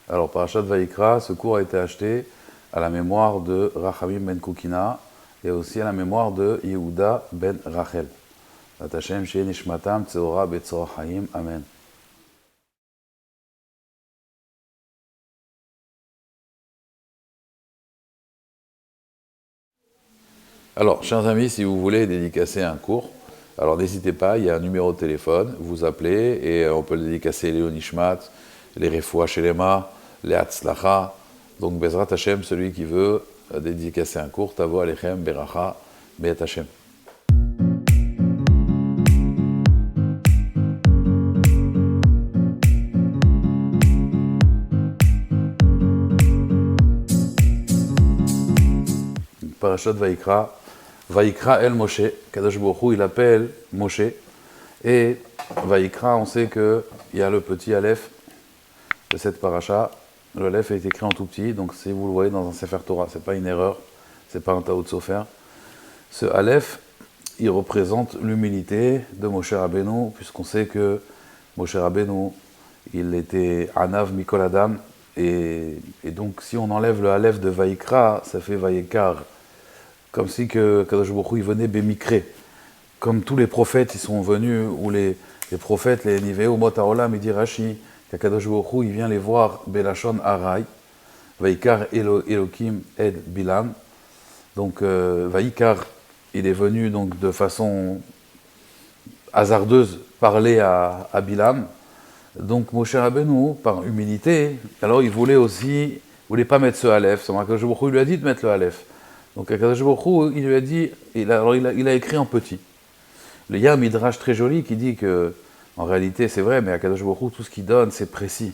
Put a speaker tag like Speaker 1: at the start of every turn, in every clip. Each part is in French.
Speaker 1: Alors, Parashat Vayikra, ce cours a été acheté à la mémoire de Rachamim ben Koukina et aussi à la mémoire de Yehuda ben Rachel. Atachem Shei Nishmatam Tzeora Betzor Chaim. Amen. Alors, chers amis, si vous voulez dédicacer un cours, alors n'hésitez pas, il y a un numéro de téléphone, vous appelez et on peut le dédicacer les Onishmat, les Refoua Shelema, les Hatzlacha. Donc, Bezrat Hashem, celui qui veut dédicacer un cours, Tavo Alechem Beracha Be'et Hashem. Parashat Vayikra, Vayikra El Moshe, Kadosh Baruch Hu, il appelle Moshe, et Vayikra, on sait qu'il y a le petit Aleph de cette paracha. Le Aleph est écrit en tout petit, donc si vous le voyez dans un Sefer Torah, c'est pas une erreur, c'est pas un Taout Sofer. Ce Aleph, il représente l'humilité de Moshe Rabbeinu, puisqu'on sait que Moshe Rabbeinu, il était Anav Mikol Adam, et donc si on enlève le Aleph de Vayikra, ça fait Vayikar, comme si que Kadosh Baruch Hu, il venait Bémikré. Comme tous les prophètes, ils sont venus, ou les prophètes, les Nivéo, Mot HaOlam, il dit Rashi, Kadosh Baruch Hu, il vient les voir Belashon Arai, Vayikar Elokim Ed Bilam. Donc Vayikar, il est venu donc de façon hasardeuse parler à Bilam. Donc Moshe Rabbeinu, par humilité, alors il voulait pas mettre ce Aleph. Kadosh Baruch Hu lui a dit de mettre le Aleph. Donc Kadosh Baruch Hu, il lui a dit, il a écrit en petit. Il y a un midrash très joli qui dit que, en réalité c'est vrai, mais à Kadosh Baruch Hu, tout ce qu'il donne c'est précis,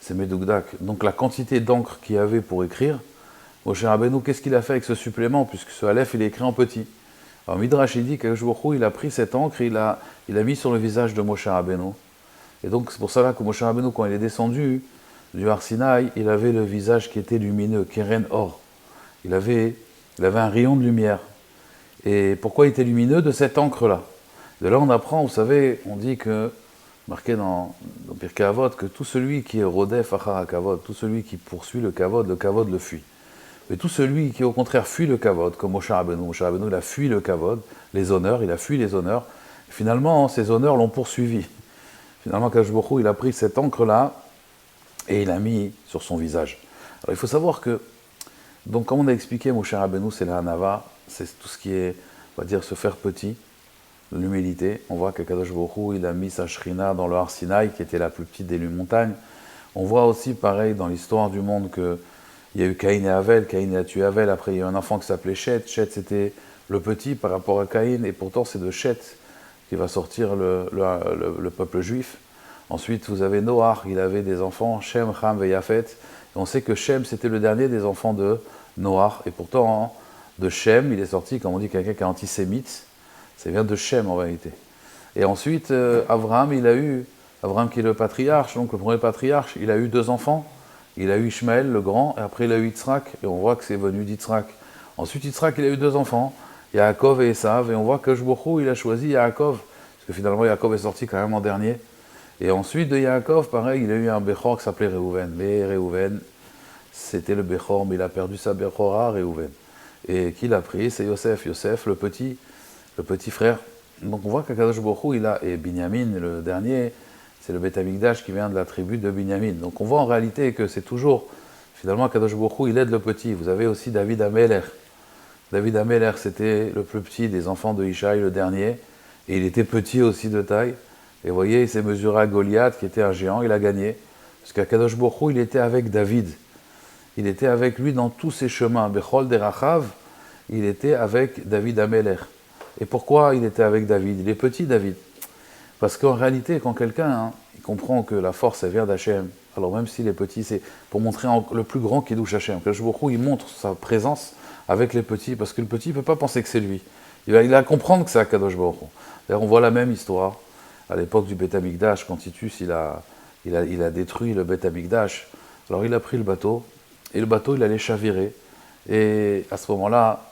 Speaker 1: c'est Medoukdak. Donc la quantité d'encre qu'il y avait pour écrire, Moshe Rabbeinu, qu'est-ce qu'il a fait avec ce supplément, puisque ce Aleph il est écrit en petit. Alors midrash il dit que Kadosh Baruch Hu, il a pris cette encre et il a mis sur le visage de Moshe Rabbeinu. Et donc c'est pour cela que Moshe Rabbeinu, quand il est descendu du Har Sinaï, il avait le visage qui était lumineux, Keren Or. Il avait un rayon de lumière. Et pourquoi il était lumineux? De cette encre-là. De là, on apprend, vous savez, on dit que, marqué dans Pirkei Avot, que tout celui qui est rodef achar hakavod, tout celui qui poursuit le kavod le fuit. Mais tout celui qui, au contraire, fuit le kavod, comme Moshe Rabbeinu, il a fui le kavod, les honneurs, il a fui les honneurs. Et finalement, ces honneurs l'ont poursuivi. Finalement, Kadosh Baruch Hu, il a pris cette encre-là et il l'a mis sur son visage. Alors, il faut savoir que, donc, comme on a expliqué, Moshe Rabbeinu, c'est la Hanava, c'est tout ce qui est, on va dire, se faire petit, l'humilité. On voit que Kadosh Baruch Hu, il a mis sa Shrina dans le Har Sinaï, qui était la plus petite des montagnes. On voit aussi, pareil, dans l'histoire du monde, qu'il y a eu Caïn et Avel, Caïn a tué Avel, après il y a eu un enfant qui s'appelait Shet, Shet c'était le petit par rapport à Caïn, et pourtant c'est de Shet qui va sortir le peuple juif. Ensuite, vous avez Noach, il avait des enfants, Shem, Ham et Yafet. Et on sait que Shem, c'était le dernier des enfants de Noach. Et pourtant, de Shem, il est sorti, comme on dit, quelqu'un qui est antisémite. Ça vient de Shem, en réalité. Et ensuite, Abraham qui est le patriarche, donc le premier patriarche, il a eu 2 enfants. Il a eu Ishmaël, le grand, et après il a eu Yitzhak, et on voit que c'est venu d'Yitzhak. Ensuite, Yitzhak, il a eu 2 enfants, Yaakov et Esav, et on voit que Shbochou, il a choisi Yaakov, parce que finalement, Yaakov est sorti quand même en dernier. Et ensuite de Yaakov, pareil, il a eu un Bechor qui s'appelait Réhouven. Mais Réhouven, c'était le Bechor, mais il a perdu sa Bechora, Réhouven. Et qui l'a pris? C'est Yosef, le petit frère. Donc on voit qu'Akadosh Baruch Hu, et Binyamin, le dernier, c'est le Beth Amikdash qui vient de la tribu de Binyamin. Donc on voit en réalité que c'est toujours, finalement, Akadosh Baruch Hu, il aide le petit. Vous avez aussi David Ameler. David Ameler, c'était le plus petit des enfants de Ishaï, le dernier, et il était petit aussi de taille. Et vous voyez, il s'est mesuré à Goliath, qui était un géant, il a gagné. Parce qu'Akadosh Baruch Hu, il était avec David. Il était avec lui dans tous ses chemins. Bechol Derachav, il était avec David Ameler. Et pourquoi il était avec David? Il est petit, David. Parce qu'en réalité, quand quelqu'un il comprend que la force, elle vient d'Hachem, alors même s'il est petit, c'est pour montrer le plus grand qui douche Hachem. Akadosh Baruch Hu, il montre sa présence avec les petits, parce que le petit ne peut pas penser que c'est lui. Il va comprendre que c'est Akadosh Baruch Hu. D'ailleurs, on voit la même histoire à l'époque du Beth Amikdash, quand Titus il a détruit le Beth Amikdash. Alors il a pris le bateau, et le bateau il allait chavirer. Et à ce moment-là,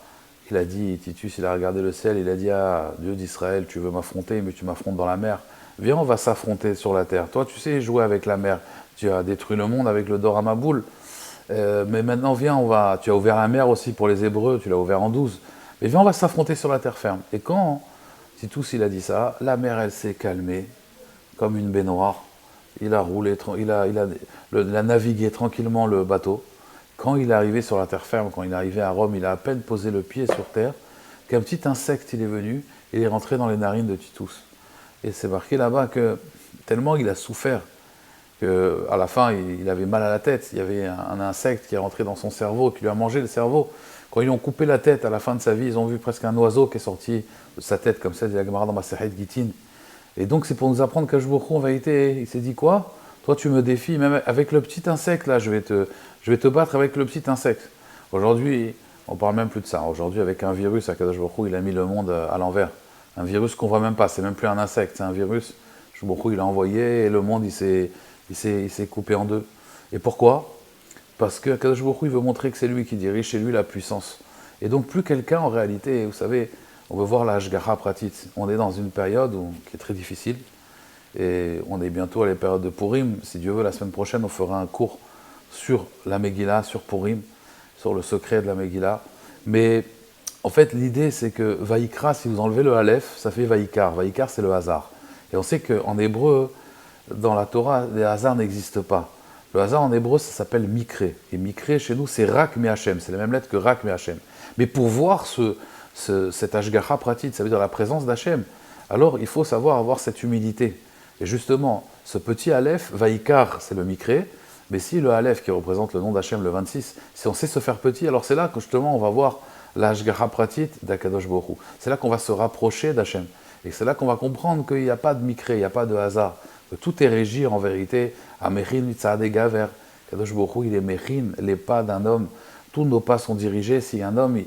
Speaker 1: il a dit, Titus il a regardé le ciel, il a dit: ah, Dieu d'Israël, tu veux m'affronter, mais tu m'affrontes dans la mer. viens, on va s'affronter sur la terre. Toi, tu sais jouer avec la mer. Tu as détruit le monde avec le Dor Hamaboul. Mais maintenant, viens, tu as ouvert la mer aussi pour les Hébreux, tu l'as ouvert en 12. Mais viens, on va s'affronter sur la terre ferme. Et quand Titus il a dit ça, la mer, elle s'est calmée, comme une baignoire. Il a roulé, il a navigué tranquillement le bateau. Quand il est arrivé sur la terre ferme, quand il est arrivé à Rome, il a à peine posé le pied sur terre, qu'un petit insecte, il est venu, et il est rentré dans les narines de Titus. Et c'est marqué là-bas que tellement il a souffert, qu'à la fin, il avait mal à la tête. Il y avait un insecte qui est rentré dans son cerveau, qui lui a mangé le cerveau. Quand ils lui ont coupé la tête à la fin de sa vie, ils ont vu presque un oiseau qui est sorti de sa tête, comme ça, dit la Gemara dans Masechet Gittin. Et donc, c'est pour nous apprendre qu'Akadosh Baruch Hu, en vérité, il s'est dit quoi? Toi, tu me défies, même avec le petit insecte, là, je vais te battre avec le petit insecte. Aujourd'hui, on parle même plus de ça. Aujourd'hui, avec un virus, Akadosh Baruch Hu, il a mis le monde à l'envers. Un virus qu'on voit même pas, c'est même plus un insecte, c'est un virus. Akadosh Baruch Hu, il a envoyé, et le monde, il s'est coupé en deux. Et pourquoi? Parce que Akadosh Baruch Hu, il veut montrer que c'est lui qui dirige, c'est lui la puissance. Et donc, plus quelqu'un, en réalité, vous savez, on veut voir la Hashgacha Pratit. On est dans une période qui est très difficile. Et on est bientôt à la période de Purim. Si Dieu veut, la semaine prochaine, on fera un cours sur la Megillah, sur Purim, sur le secret de la Megillah. Mais en fait, l'idée, c'est que Vaïkra, si vous enlevez le Aleph, ça fait Vaïkar. Vaïkar, c'est le hasard. Et on sait qu'en hébreu, dans la Torah, les hasards n'existent pas. Le hasard en hébreu, ça s'appelle Mikré. Et Mikré, chez nous, c'est Rak Me Hashem. C'est la même lettre que Rak Me Hashem. Mais pour voir cet Hashgacha Pratit, ça veut dire la présence d'Hachem, alors il faut savoir avoir cette humilité. Et justement, ce petit Aleph, Vaïkar, c'est le Mikré, mais si le Aleph qui représente le nom d'Hachem, le 26, si on sait se faire petit, alors c'est là que justement on va voir la Hashgacha Pratit d'Akadosh Baruch Hu. C'est là qu'on va se rapprocher d'Hachem. Et c'est là qu'on va comprendre qu'il n'y a pas de Mikré, il n'y a pas de hasard. Que tout est régi en vérité à Mechin Mitzadeh Gaver. Kadosh Baruch Hu, il est Mechin, les pas d'un homme. Tous nos pas sont dirigés. Si un homme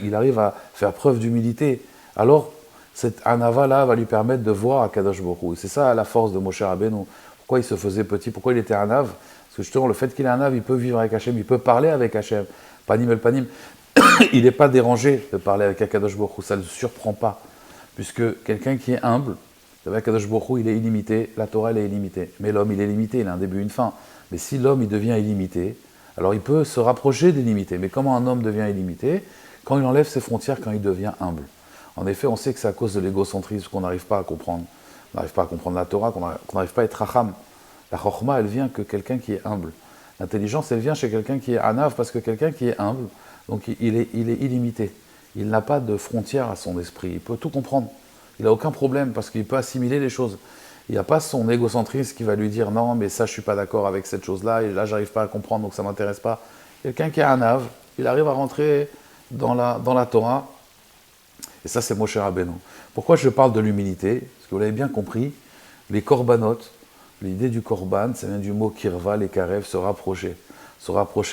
Speaker 1: il arrive à faire preuve d'humilité, alors cette anava-là va lui permettre de voir à Kadosh Baruch Hu. C'est ça la force de Moshe Rabbeinu. Pourquoi il se faisait petit? Pourquoi il était anav? Parce que justement, le fait qu'il est anav, il peut vivre avec Hachem, il peut parler avec Hachem. Panim el panim. Il n'est pas dérangé de parler avec Kadosh Baruch Hu, ça ne le surprend pas. Puisque quelqu'un qui est humble, vous savez, Kadosh Baruch Hu, il est illimité, la Torah, elle est illimitée. Mais l'homme, il est limité, il a un début, une fin. Mais si l'homme, il devient illimité, alors il peut se rapprocher des limités. Mais comment un homme devient illimité? Quand il enlève ses frontières, quand il devient humble. En effet, on sait que c'est à cause de l'égocentrisme qu'on n'arrive pas à comprendre. On n'arrive pas à comprendre la Torah, qu'on n'arrive pas à être racham. La chokhma, elle vient que quelqu'un qui est humble. L'intelligence, elle vient chez quelqu'un qui est anav, parce que quelqu'un qui est humble, donc il est illimité. Il n'a pas de frontières à son esprit. Il peut tout comprendre. Il n'a aucun problème parce qu'il peut assimiler les choses. Il n'y a pas son égocentrisme qui va lui dire non, mais ça, je ne suis pas d'accord avec cette chose-là, et là, je n'arrive pas à comprendre, donc ça ne m'intéresse pas. Quelqu'un qui est anav, il arrive à rentrer dans la Torah, et ça, c'est Moshe Rabbeinu. Pourquoi je parle de l'humilité? Parce que vous l'avez bien compris, les korbanot, l'idée du korban, ça vient du mot kirva, les karev, se rapprocher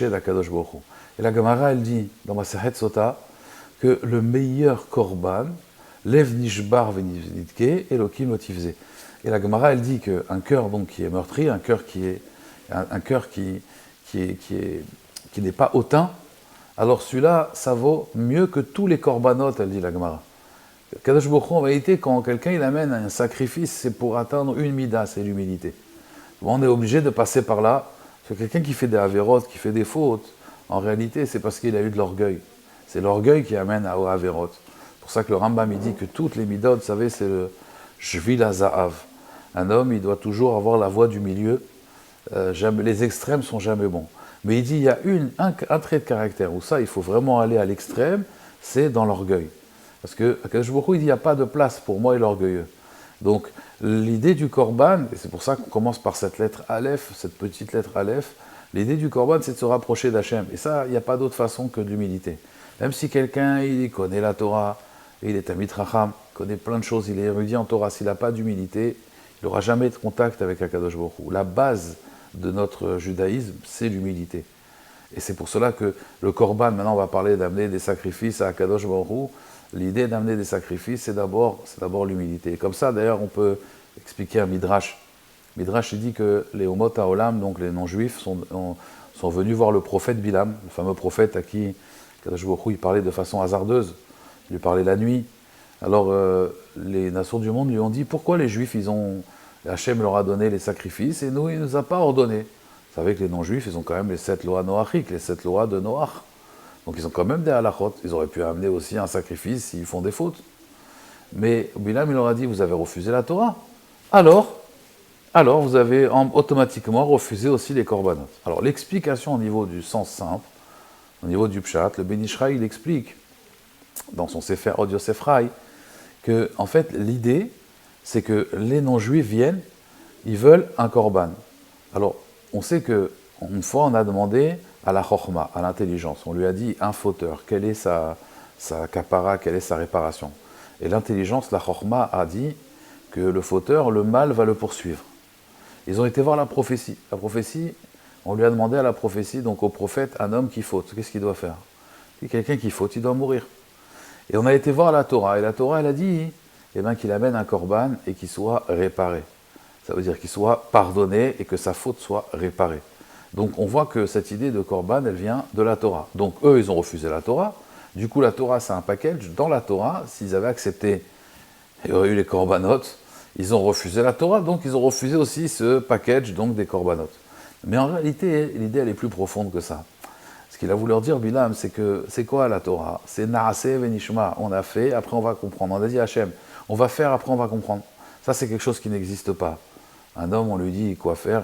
Speaker 1: d'Akadosh Baruch Hu. Et la Gemara, elle dit, dans Masechet Sota, que le meilleur korban, Lev nishbar venitke, Elokim lotivze. Et la Gemara, elle dit qu'un cœur donc qui est meurtri, un cœur qui n'est pas hautain, alors celui-là, ça vaut mieux que tous les corbanotes, elle dit la Gemara. Kadosh Baruch Hu, en réalité, quand quelqu'un il amène un sacrifice, c'est pour atteindre une mida, c'est l'humilité. Bon, on est obligé de passer par là. Parce que quelqu'un qui fait des avérotes, qui fait des fautes, en réalité, c'est parce qu'il a eu de l'orgueil. C'est l'orgueil qui amène à avérotes. C'est pour ça que le Rambam il dit que toutes les midot, vous savez, c'est le Shvil HaZahav. Un homme, il doit toujours avoir la voie du milieu. Les extrêmes sont jamais bons. Mais il dit, il y a un trait de caractère où ça, il faut vraiment aller à l'extrême, c'est dans l'orgueil. Parce que Akadosh Baruch Hu, il dit, il n'y a pas de place pour moi et l'orgueilleux. Donc, l'idée du korban, et c'est pour ça qu'on commence par cette lettre Aleph, cette petite lettre Aleph, l'idée du korban, c'est de se rapprocher d'Hachem. Et ça, il n'y a pas d'autre façon que de l'humilité. Même si quelqu'un, il connaît la Torah, il est Talmid Chacham, il connaît plein de choses, il est érudit en Torah, s'il n'a pas d'humilité, il n'aura jamais de contact avec Akadosh Baruch Hu. La base de notre judaïsme, c'est l'humilité. Et c'est pour cela que le korban, maintenant on va parler d'amener des sacrifices à Akadosh Baruch Hu. L'idée d'amener des sacrifices, c'est d'abord l'humilité. Et comme ça, d'ailleurs, on peut expliquer un midrash. Midrash, il dit que les Homot HaOlam, donc les non-juifs, sont venus voir le prophète Bilam, le fameux prophète à qui Akadosh Baruch Hu, il parlait de façon hasardeuse. Il lui parlait la nuit. Alors, les nations du monde lui ont dit, pourquoi les juifs, ils ont Hachem leur a donné les sacrifices et nous, il ne nous a pas ordonné. Vous savez que les non-juifs, ils ont quand même les 7 lois noachiques, les 7 lois de Noach. Donc ils ont quand même des halachot. Ils auraient pu amener aussi un sacrifice s'ils font des fautes. Mais Bilam, il leur a dit, vous avez refusé la Torah. Alors vous avez automatiquement refusé aussi les korbanot. Alors l'explication au niveau du sens simple, au niveau du pshat, le Ben Ish Chai, il explique dans son Sefer Od Yosef Rai que en fait l'idée c'est que les non-juifs viennent, ils veulent un korban. Alors on sait que une fois on a demandé à la chokhma, à l'intelligence, on lui a dit un fauteur, quelle est sa kapara, quelle est sa réparation. Et l'intelligence, la chokhma, a dit que le fauteur, le mal va le poursuivre. Ils ont été voir la prophétie. La prophétie, on lui a demandé à la prophétie, donc au prophète, un homme qui faute, qu'est-ce qu'il doit faire? Quelqu'un qui faute, il doit mourir. Et on a été voir la Torah, et la Torah, elle a dit qu'il amène un korban et qu'il soit réparé. Ça veut dire qu'il soit pardonné et que sa faute soit réparée. Donc on voit que cette idée de korban, elle vient de la Torah. Donc eux, ils ont refusé la Torah. Du coup, la Torah, c'est un package. Dans la Torah, s'ils avaient accepté, il y aurait eu les korbanot. Ils ont refusé la Torah, donc ils ont refusé aussi ce package donc des korbanot. Mais en réalité, l'idée, elle est plus profonde que ça. Ce qu'il a voulu leur dire, Bilam, c'est que, c'est quoi la Torah? C'est Naaseh Venishma. On a fait, après on va comprendre. On a dit Hachem, on va faire, après on va comprendre. Ça, c'est quelque chose qui n'existe pas. Un homme, on lui dit quoi faire.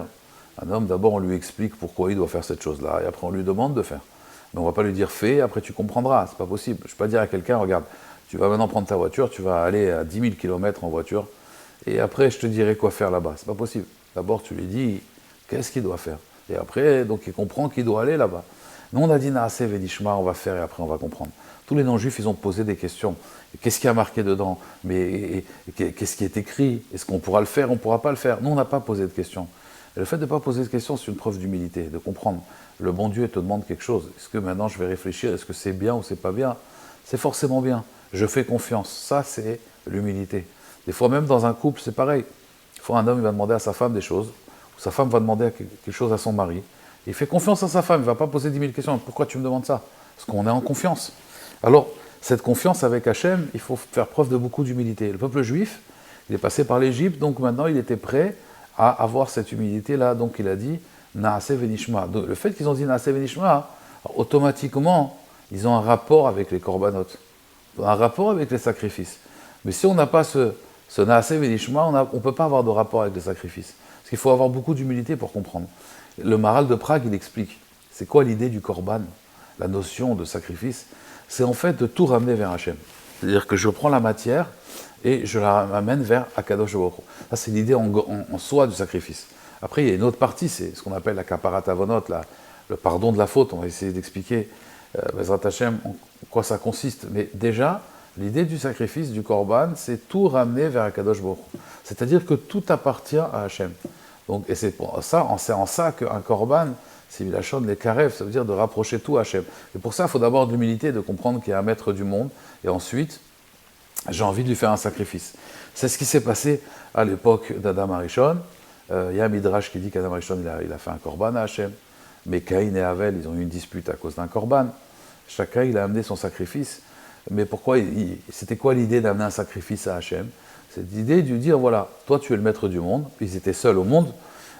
Speaker 1: Un homme, d'abord, on lui explique pourquoi il doit faire cette chose-là, et après on lui demande de faire. Mais on ne va pas lui dire fais, après tu comprendras. C'est pas possible. Je ne peux pas dire à quelqu'un, regarde, tu vas maintenant prendre ta voiture, tu vas aller à 10 000 km en voiture, et après je te dirai quoi faire là-bas. C'est pas possible. D'abord, tu lui dis qu'est-ce qu'il doit faire. Et après, donc il comprend qu'il doit aller là-bas. Nous, on a dit Naaseh Vedishma, on va faire et après on va comprendre. Tous les non-juifs, ils ont posé des questions. Qu'est-ce qui a marqué dedans? Mais qu'est-ce qui est écrit? Est-ce qu'on pourra le faire? On ne pourra pas le faire? Nous, on n'a pas posé de questions. Et le fait de ne pas poser de questions, c'est une preuve d'humilité, de comprendre. Le bon Dieu te demande quelque chose. Est-ce que maintenant je vais réfléchir? Est-ce que c'est bien ou c'est pas bien? C'est forcément bien. Je fais confiance. Ça, c'est l'humilité. Des fois, même dans un couple, c'est pareil. Des fois, un homme il va demander à sa femme des choses, ou sa femme va demander quelque chose à son mari. Il fait confiance à sa femme, il ne va pas poser 10 000 questions. Pourquoi tu me demandes ça? Parce qu'on est en confiance. Alors, cette confiance avec Hachem, il faut faire preuve de beaucoup d'humilité. Le peuple juif, il est passé par l'Égypte, donc maintenant il était prêt à avoir cette humilité-là. Donc il a dit Naaseh Venishma. Le fait qu'ils ont dit Naaseh Venishma, automatiquement, ils ont un rapport avec les korbanot, un rapport avec les sacrifices. Mais si on n'a pas ce Naaseh Venishma, on ne peut pas avoir de rapport avec les sacrifices. Parce qu'il faut avoir beaucoup d'humilité pour comprendre. Le Maharal de Prague, il explique. C'est quoi l'idée du korban? La notion de sacrifice, c'est en fait de tout ramener vers Hachem. C'est-à-dire que je prends la matière et je la ramène vers Akadosh Baruch Hu. Ça, c'est l'idée en soi du sacrifice. Après, il y a une autre partie, c'est ce qu'on appelle la kaparat avonot, le pardon de la faute. On va essayer d'expliquer, Bezrat Hachem, en quoi ça consiste. Mais déjà, l'idée du sacrifice, du korban, c'est tout ramener vers Akadosh Baruch Hu. C'est-à-dire que tout appartient à Hachem. Donc, et c'est en ça qu'un korban, c'est Milachon les karev, ça veut dire de rapprocher tout à Hachem. Et pour ça, il faut d'abord de l'humilité, de comprendre qu'il y a un maître du monde, et ensuite, j'ai envie de lui faire un sacrifice. C'est ce qui s'est passé à l'époque d'Adam Arishon. Il y a un midrash qui dit qu'Adam Arishon, il a fait un korban à Hachem, mais Caïn et Havel, ils ont eu une dispute à cause d'un korban. Chacun, il a amené son sacrifice. Mais pourquoi c'était quoi l'idée d'amener un sacrifice à Hachem? C'est l'idée de dire, voilà, toi tu es le maître du monde, ils étaient seuls au monde,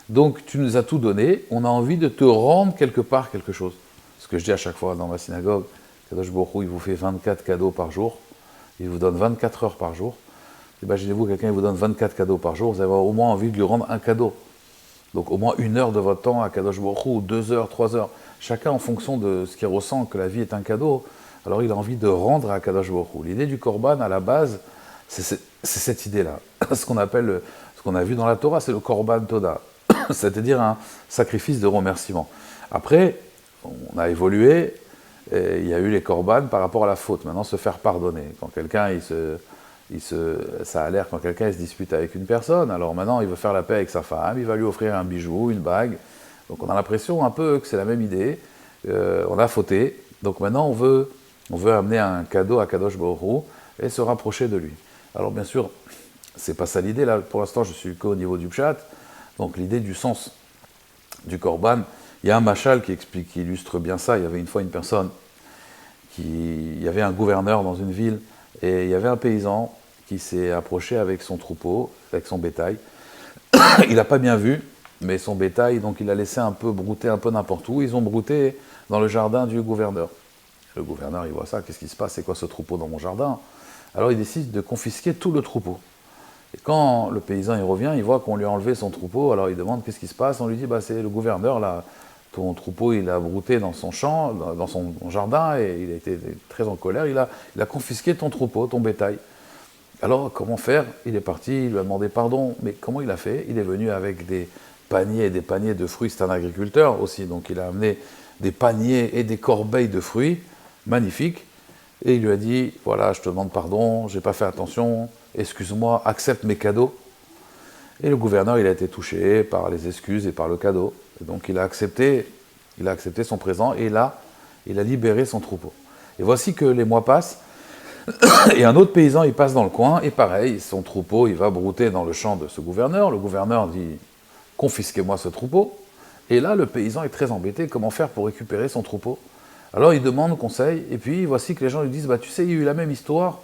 Speaker 1: donc tu nous as tout donné, on a envie de te rendre quelque part quelque chose. Ce que je dis à chaque fois dans ma synagogue, Kadosh Baruch Hu, il vous fait 24 cadeaux par jour, il vous donne 24 heures par jour. Imaginez-vous, quelqu'un il vous donne 24 cadeaux par jour, vous avez au moins envie de lui rendre un cadeau. Donc au moins 1 heure de votre temps à Kadosh Baruch Hu, 2 heures, 3 heures. Chacun en fonction de ce qu'il ressent que la vie est un cadeau, alors il a envie de rendre à Kadosh Baruch Hu. L'idée du korban, à la base, c'est cette idée-là. Ce qu'on appelle, ce qu'on a vu dans la Torah, c'est le korban toda, c'est-à-dire un sacrifice de remerciement. Après, on a évolué, et il y a eu les korban par rapport à la faute. Maintenant, se faire pardonner. Quand quelqu'un, ça a l'air quand quelqu'un se dispute avec une personne, alors maintenant il veut faire la paix avec sa femme, il va lui offrir un bijou, une bague. Donc on a l'impression un peu que c'est la même idée. On a fauté, donc maintenant on veut amener un cadeau à Kadosh Baruch Hu et se rapprocher de lui. Alors bien sûr, c'est pas ça l'idée, là pour l'instant je suis qu'au niveau du pshat, donc l'idée du sens du korban, il y a un machal qui illustre bien ça. Il y avait une fois une personne, il y avait un gouverneur dans une ville, et il y avait un paysan qui s'est approché avec son troupeau, avec son bétail, il n'a pas bien vu, mais son bétail, donc il a laissé un peu brouter un peu n'importe où. Ils ont brouté dans le jardin du gouverneur. Le gouverneur, il voit ça, qu'est-ce qui se passe? C'est quoi ce troupeau dans mon jardin? Alors il décide de confisquer tout le troupeau. Et quand le paysan il revient, il voit qu'on lui a enlevé son troupeau, alors il demande qu'est-ce qui se passe. On lui dit, bah, c'est le gouverneur, là, ton troupeau, il a brouté dans son champ, dans son jardin, et il a été très en colère, il a confisqué ton troupeau, ton bétail. Alors, comment faire? Il est parti, il lui a demandé pardon, mais comment il a fait? Il est venu avec des paniers et des paniers de fruits, c'est un agriculteur aussi, donc il a amené des paniers et des corbeilles de fruits, magnifiques, et il lui a dit, voilà, je te demande pardon, j'ai pas fait attention, excuse-moi, accepte mes cadeaux. Et le gouverneur, il a été touché par les excuses et par le cadeau, et donc il a accepté son présent, et là, il a libéré son troupeau. Et voici que les mois passent, et un autre paysan, il passe dans le coin, et pareil, son troupeau, il va brouter dans le champ de ce gouverneur. Le gouverneur dit, confisquez-moi ce troupeau. Et là, le paysan est très embêté, comment faire pour récupérer son troupeau? Alors il demande conseil, et puis voici que les gens lui disent, bah, tu sais, il y a eu la même histoire,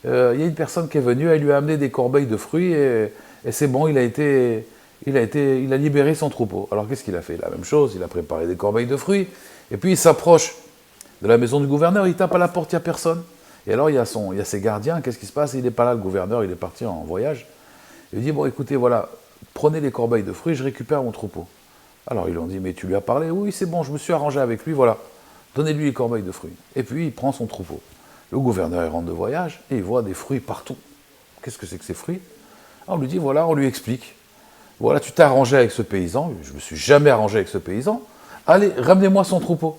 Speaker 1: il y a une personne qui est venue, elle lui a amené des corbeilles de fruits, et c'est bon, il a libéré son troupeau. Alors qu'est-ce qu'il a fait? La même chose, il a préparé des corbeilles de fruits, et puis il s'approche de la maison du gouverneur, il tape à la porte, il n'y a personne. Et alors il y a ses gardiens, qu'est-ce qui se passe? Il n'est pas là, le gouverneur, il est parti en voyage. Il dit, bon écoutez, voilà, prenez les corbeilles de fruits, je récupère mon troupeau. Alors ils lui ont dit, mais tu lui as parlé? Oui, c'est bon, je me suis arrangé avec lui, voilà. Donnez-lui les corbeilles de fruits. Et puis il prend son troupeau. Le gouverneur il rentre de voyage et il voit des fruits partout. Qu'est-ce que c'est que ces fruits? Alors on lui dit, voilà, on lui explique. Voilà, tu t'es arrangé avec ce paysan, je ne me suis jamais arrangé avec ce paysan. Allez, ramenez-moi son troupeau.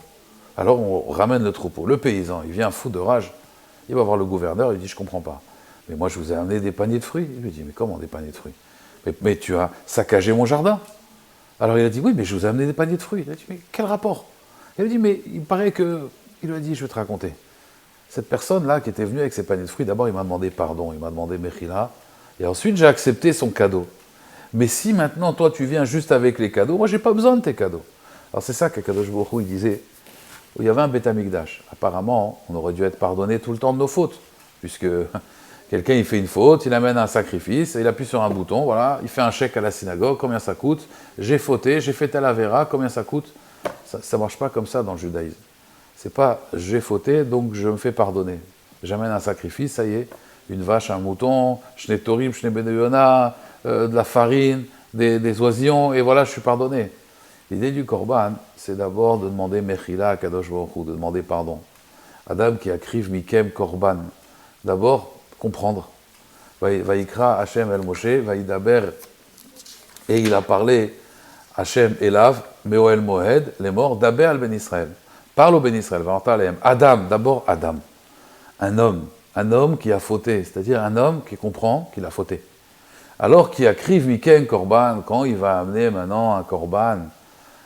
Speaker 1: Alors on ramène le troupeau. Le paysan, il vient fou de rage. Il va voir le gouverneur, il dit, je ne comprends pas. Mais moi, je vous ai amené des paniers de fruits. Il lui dit, mais comment des paniers de fruits? Mais tu as saccagé mon jardin. Alors il a dit, oui, mais je vous ai amené des paniers de fruits. Il a dit, mais quel rapport? Il lui dit, mais il paraît que... Il lui a dit, je vais te raconter. Cette personne-là qui était venue avec ses paniers de fruits, d'abord il m'a demandé pardon, il m'a demandé mechila, et ensuite j'ai accepté son cadeau. Mais si maintenant toi tu viens juste avec les cadeaux, moi j'ai pas besoin de tes cadeaux. Alors c'est ça qu'Akadosh Baruch Hu, il disait, il y avait un Beth Amikdash. Apparemment, on aurait dû être pardonné tout le temps de nos fautes, puisque quelqu'un il fait une faute, il amène un sacrifice, il appuie sur un bouton, voilà, il fait un chèque à la synagogue, combien ça coûte? J'ai fauté, j'ai fait tel avéra, combien ça coûte? Ça ne marche pas comme ça dans le judaïsme. C'est pas j'ai fauté, donc je me fais pardonner. J'amène un sacrifice, ça y est, une vache, un mouton, shne torim, shne benayona, de la farine, des oisillons, et voilà, je suis pardonné. L'idée du korban, c'est d'abord de demander mechila à Kadosh Baruch Hu, de demander pardon. Adam qui akriv mikem korban. D'abord, comprendre. Vaïkra Hashem el Moshe, vaïdaber, et il a parlé Hashem elav, meo el mohed, les morts, daber al ben Israël. Parle au ben Israël, Adam, d'abord Adam. Un homme qui a fauté, c'est-à-dire un homme qui comprend qu'il a fauté. Alors qui akriv mikem korban, quand il va amener maintenant un korban,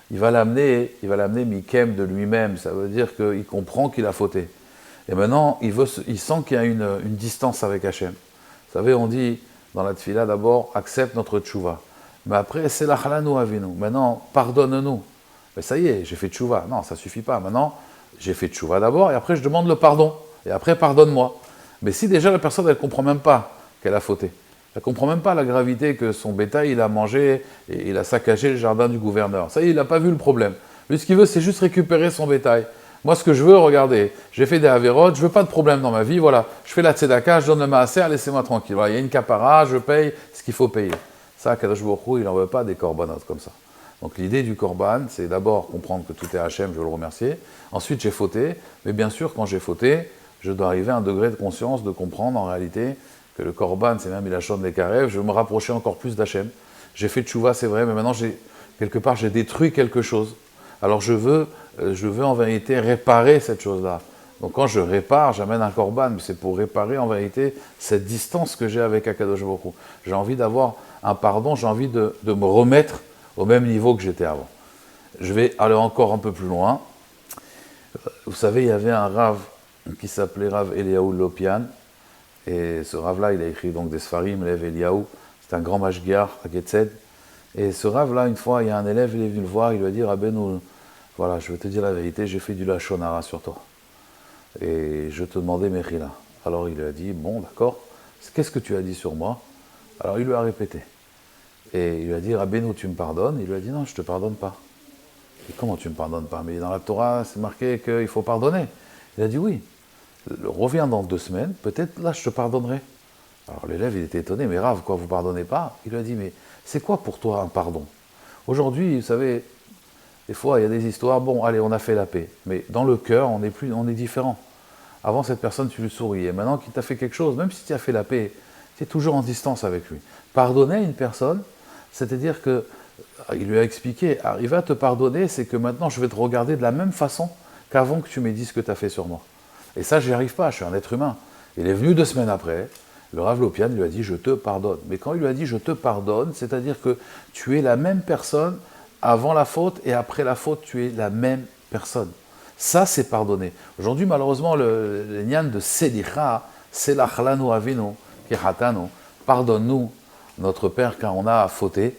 Speaker 1: il va l'amener mikem de lui-même, ça veut dire qu'il comprend qu'il a fauté. Et maintenant, il sent qu'il y a une distance avec Hachem. Vous savez, on dit dans la tfila d'abord, accepte notre tchouva. Mais après, c'est l'achalanu avinu. Maintenant, pardonne-nous. Mais ça y est, j'ai fait tchouva. Non, ça ne suffit pas. Maintenant, j'ai fait tchouva d'abord, et après, je demande le pardon. Et après, pardonne-moi. Mais si déjà la personne, elle ne comprend même pas qu'elle a fauté, elle ne comprend même pas la gravité que son bétail, il a mangé et il a saccagé le jardin du gouverneur. Ça y est, il n'a pas vu le problème. Lui, ce qu'il veut, c'est juste récupérer son bétail. Moi, ce que je veux, regardez, j'ai fait des avérotes, je veux pas de problème dans ma vie, voilà. Je fais la tzedaka, je donne le maaser, laissez-moi tranquille. Voilà, il y a une capara, je paye ce qu'il faut payer. Ça, Kadosh Baruch Hu, il n'en veut pas des corbanotes comme ça. Donc l'idée du korban, c'est d'abord comprendre que tout est Hachem, je veux le remercier. Ensuite, j'ai fauté, mais bien sûr, quand j'ai fauté, je dois arriver à un degré de conscience, de comprendre en réalité que le korban, c'est même Ilachon des Karev, je veux me rapprocher encore plus d'Hachem. J'ai fait tchouva, c'est vrai, mais maintenant, quelque part, j'ai détruit quelque chose. Alors je veux en vérité réparer cette chose-là. Donc quand je répare, j'amène un korban, mais c'est pour réparer en vérité cette distance que j'ai avec Akadosh Baruch Hu. J'ai envie d'avoir un pardon, j'ai envie de me remettre au même niveau que j'étais avant. Je vais aller encore un peu plus loin. Vous savez, il y avait un rave qui s'appelait Rav Eliaou Lopian, et ce rave-là, il a écrit donc des Sfarim, Lev Eliaou, c'est un grand mashgiach à Getzed. Et ce rave-là, une fois, il y a un élève, il est venu le voir, il lui a dit, Rabbeinu, voilà, je vais te dire la vérité, j'ai fait du lachon hara sur toi. Et je te demandais mechila. Alors il lui a dit, bon, d'accord, qu'est-ce que tu as dit sur moi? Alors il lui a répété. Et il lui a dit, Rabbeinu, tu me pardonnes? Il lui a dit, non, je ne te pardonne pas. Et comment tu ne me pardonnes pas? Mais dans la Torah, c'est marqué qu'il faut pardonner. Il a dit, oui, reviens dans 2 semaines, peut-être là, je te pardonnerai. Alors l'élève, il était étonné, mais Rav, quoi, vous ne pardonnez pas? Il lui a dit, mais c'est quoi pour toi un pardon? Aujourd'hui, vous savez, des fois, il y a des histoires, bon, allez, on a fait la paix. Mais dans le cœur, on est différent. Avant, cette personne, tu lui souriais. Maintenant qu'il t'a fait quelque chose, même si tu as fait la paix, tu es toujours en distance avec lui. Pardonner une personne, c'est-à-dire que, il lui a expliqué, il va te pardonner, c'est que maintenant, je vais te regarder de la même façon qu'avant que tu m'aies dit ce que tu as fait sur moi. Et ça, j'y arrive pas, je suis un être humain. Il est venu 2 semaines après, le Rav Lopian lui a dit, je te pardonne. Mais quand il lui a dit, je te pardonne, c'est-à-dire que tu es la même personne avant la faute et après la faute, tu es la même personne. Ça, c'est pardonner. Aujourd'hui, malheureusement, le nyan de Selicha, Selach lanu avinu, Kihatanu, pardonne-nous, notre Père, car on a fauté.